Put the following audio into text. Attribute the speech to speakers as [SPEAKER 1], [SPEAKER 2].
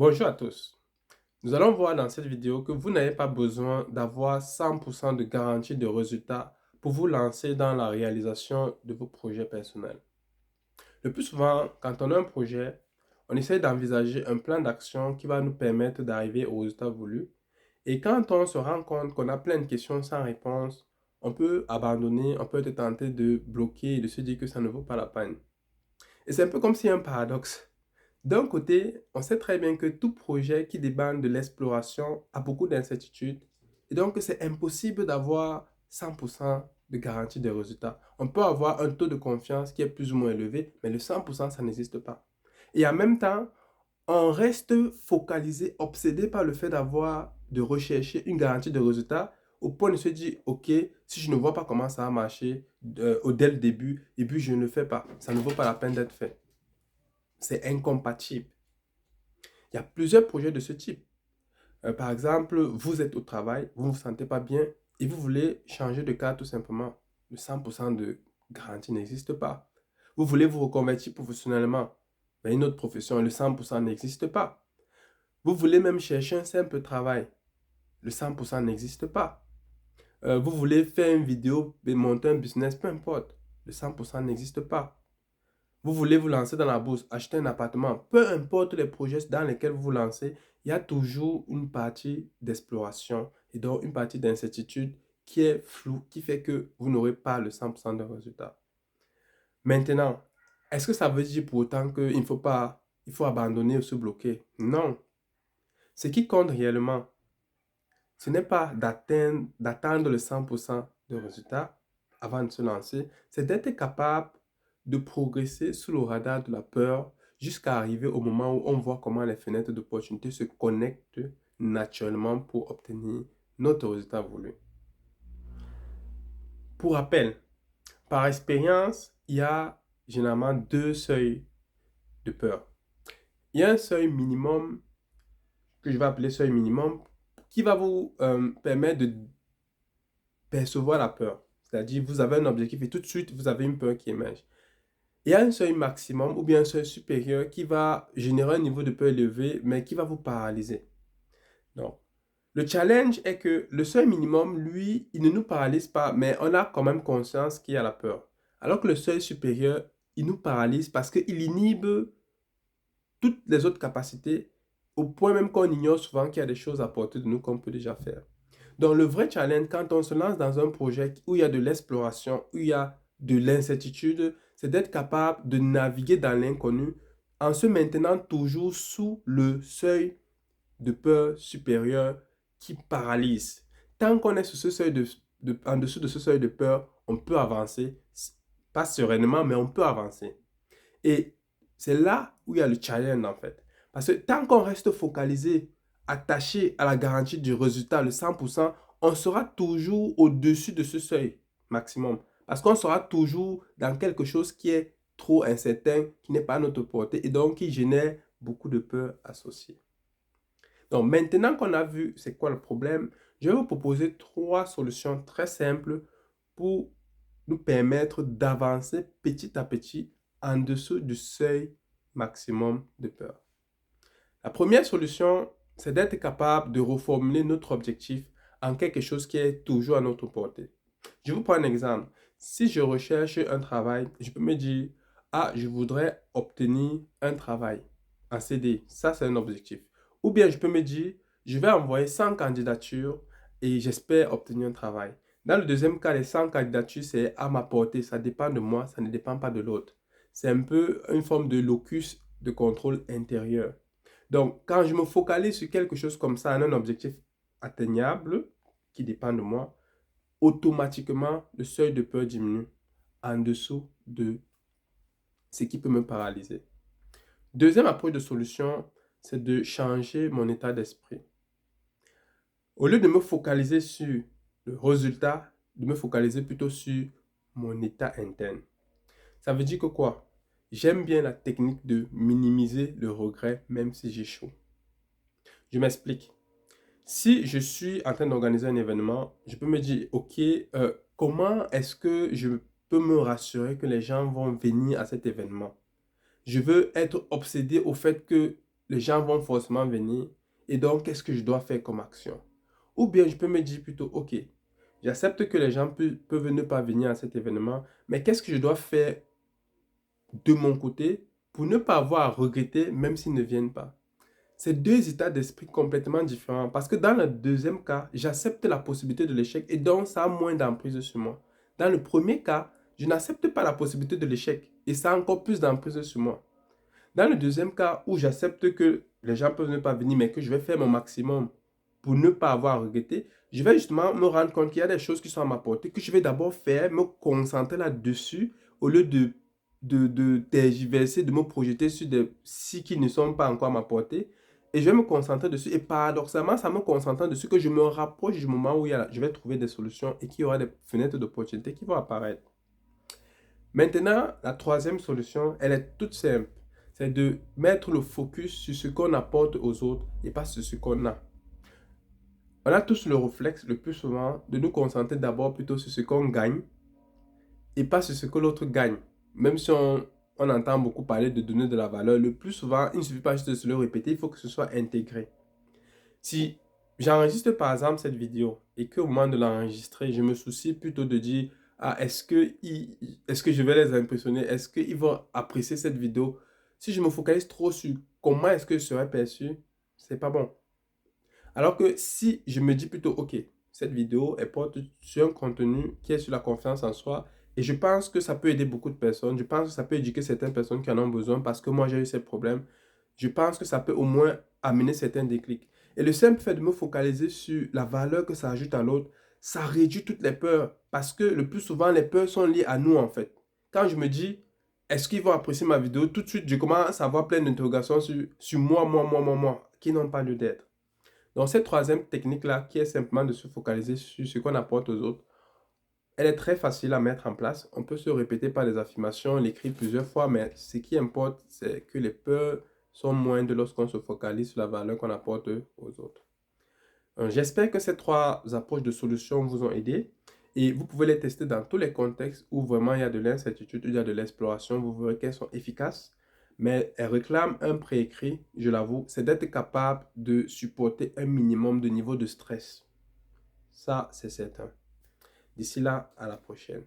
[SPEAKER 1] Bonjour à tous. Nous allons voir dans cette vidéo que vous n'avez pas besoin d'avoir 100% de garantie de résultat pour vous lancer dans la réalisation de vos projets personnels. Le plus souvent, quand on a un projet, on essaie d'envisager un plan d'action qui va nous permettre d'arriver au résultat voulu. Et quand on se rend compte qu'on a plein de questions sans réponse, on peut abandonner, on peut être tenté de bloquer et de se dire que ça ne vaut pas la peine. Et c'est un peu comme s'il y a un paradoxe. D'un côté, on sait très bien que tout projet qui dépend de l'exploration a beaucoup d'incertitudes et donc c'est impossible d'avoir 100% de garantie de résultats. On peut avoir un taux de confiance qui est plus ou moins élevé, mais le 100%, ça n'existe pas. Et en même temps, on reste focalisé, obsédé par le fait de rechercher une garantie de résultat au point de se dire, OK, si je ne vois pas comment ça va marcher dès le début, et puis je ne le fais pas, ça ne vaut pas la peine d'être fait. C'est incompatible. Il y a plusieurs projets de ce type. Par exemple, vous êtes au travail, vous ne vous sentez pas bien et vous voulez changer de cas tout simplement. Le 100% de garantie n'existe pas. Vous voulez vous reconvertir professionnellement, mais une autre profession, le 100% n'existe pas. Vous voulez même chercher un simple travail, le 100% n'existe pas. Vous voulez faire une vidéo et monter un business, peu importe, le 100% n'existe pas. Vous voulez vous lancer dans la bourse, acheter un appartement, peu importe les projets dans lesquels vous vous lancez, il y a toujours une partie d'exploration et donc une partie d'incertitude qui est floue, qui fait que vous n'aurez pas le 100% de résultat. Maintenant, est-ce que ça veut dire pour autant qu'il ne faut pas, il faut abandonner ou se bloquer? Non. Ce qui compte réellement, ce n'est pas d'attendre le 100% de résultat avant de se lancer, c'est d'être capable de progresser sous le radar de la peur jusqu'à arriver au moment où on voit comment les fenêtres d'opportunité se connectent naturellement pour obtenir notre résultat voulu. Pour rappel, par expérience, il y a généralement deux seuils de peur. Il y a un seuil minimum que je vais appeler seuil minimum qui va vous permettre de percevoir la peur. C'est-à-dire, vous avez un objectif et tout de suite, vous avez une peur qui émerge. Il y a un seuil maximum ou bien un seuil supérieur qui va générer un niveau de peur élevé, mais qui va vous paralyser. Donc, le challenge est que le seuil minimum, lui, il ne nous paralyse pas, mais on a quand même conscience qu'il y a la peur. Alors que le seuil supérieur, il nous paralyse parce qu'il inhibe toutes les autres capacités, au point même qu'on ignore souvent qu'il y a des choses à portée de nous qu'on peut déjà faire. Donc, le vrai challenge, quand on se lance dans un projet où il y a de l'exploration, où il y a de l'incertitude, c'est d'être capable de naviguer dans l'inconnu en se maintenant toujours sous le seuil de peur supérieur qui paralyse. Tant qu'on est sur ce seuil en dessous de ce seuil de peur, on peut avancer, pas sereinement, mais on peut avancer. Et c'est là où il y a le challenge en fait. Parce que tant qu'on reste focalisé, attaché à la garantie du résultat, le 100%, on sera toujours au-dessus de ce seuil maximum. Parce qu'on sera toujours dans quelque chose qui est trop incertain, qui n'est pas à notre portée et donc qui génère beaucoup de peur associée. Donc maintenant qu'on a vu c'est quoi le problème, je vais vous proposer trois solutions très simples pour nous permettre d'avancer petit à petit en dessous du seuil maximum de peur. La première solution, c'est d'être capable de reformuler notre objectif en quelque chose qui est toujours à notre portée. Je vous prends un exemple. Si je recherche un travail, je peux me dire, ah, je voudrais obtenir un travail en CD. Ça, c'est un objectif. Ou bien je peux me dire, je vais envoyer 100 candidatures et j'espère obtenir un travail. Dans le deuxième cas, les 100 candidatures, c'est à ma portée. Ça dépend de moi, ça ne dépend pas de l'autre. C'est un peu une forme de locus de contrôle intérieur. Donc, quand je me focalise sur quelque chose comme ça, un objectif atteignable qui dépend de moi, automatiquement, le seuil de peur diminue en dessous de ce qui peut me paralyser. Deuxième approche de solution, c'est de changer mon état d'esprit. Au lieu de me focaliser sur le résultat, de me focaliser plutôt sur mon état interne. Ça veut dire que quoi? J'aime bien la technique de minimiser le regret même si j'échoue. Je m'explique. Si je suis en train d'organiser un événement, je peux me dire, OK, comment est-ce que je peux me rassurer que les gens vont venir à cet événement? Je veux être obsédé au fait que les gens vont forcément venir. Et donc, qu'est-ce que je dois faire comme action? Ou bien je peux me dire plutôt, ok, j'accepte que les gens peuvent ne pas venir à cet événement, mais qu'est-ce que je dois faire de mon côté pour ne pas avoir à regretter même s'ils ne viennent pas? C'est deux états d'esprit complètement différents. Parce que dans le deuxième cas, j'accepte la possibilité de l'échec et donc ça a moins d'emprise sur moi. Dans le premier cas, je n'accepte pas la possibilité de l'échec et ça a encore plus d'emprise sur moi. Dans le deuxième cas où j'accepte que les gens peuvent ne pas venir mais que je vais faire mon maximum pour ne pas avoir à regretter, je vais justement me rendre compte qu'il y a des choses qui sont à ma portée, que je vais d'abord faire, me concentrer là-dessus au lieu de tergiverser, de me projeter sur des si qui ne sont pas encore à ma portée. Et je vais me concentrer dessus. Et paradoxalement, ça me concentre dessus que je me rapproche du moment où je vais trouver des solutions et qu'il y aura des fenêtres d'opportunité qui vont apparaître. Maintenant, la troisième solution, elle est toute simple. C'est de mettre le focus sur ce qu'on apporte aux autres et pas sur ce qu'on a. On a tous le réflexe, le plus souvent, de nous concentrer d'abord plutôt sur ce qu'on gagne et pas sur ce que l'autre gagne. Même si on entend beaucoup parler de donner de la valeur, le plus souvent, il ne suffit pas juste de se le répéter, il faut que ce soit intégré. Si j'enregistre par exemple cette vidéo et qu'au moment de l'enregistrer, je me soucie plutôt de dire, ah, est-ce que je vais les impressionner? Est-ce qu'ils vont apprécier cette vidéo? Si je me focalise trop sur comment est-ce que je serai perçu, c'est pas bon. Alors que si je me dis plutôt, ok, cette vidéo, elle porte sur un contenu qui est sur la confiance en soi et je pense que ça peut aider beaucoup de personnes. Je pense que ça peut éduquer certaines personnes qui en ont besoin parce que moi, j'ai eu ces problèmes. Je pense que ça peut au moins amener certains déclics. Et le simple fait de me focaliser sur la valeur que ça ajoute à l'autre, ça réduit toutes les peurs parce que le plus souvent, les peurs sont liées à nous en fait. Quand je me dis, est-ce qu'ils vont apprécier ma vidéo? Tout de suite, je commence à avoir plein d'interrogations sur moi, qui n'ont pas lieu d'être. Donc, cette troisième technique-là, qui est simplement de se focaliser sur ce qu'on apporte aux autres, elle est très facile à mettre en place. On peut se répéter par des affirmations, l'écrire plusieurs fois, mais ce qui importe, c'est que les peurs sont moindres lorsqu'on se focalise sur la valeur qu'on apporte aux autres. J'espère que ces trois approches de solutions vous ont aidé et vous pouvez les tester dans tous les contextes où vraiment il y a de l'incertitude, il y a de l'exploration, vous verrez qu'elles sont efficaces. Mais elles réclament un préécrit, je l'avoue, c'est d'être capable de supporter un minimum de niveau de stress. Ça, c'est certain. D'ici là, à la prochaine.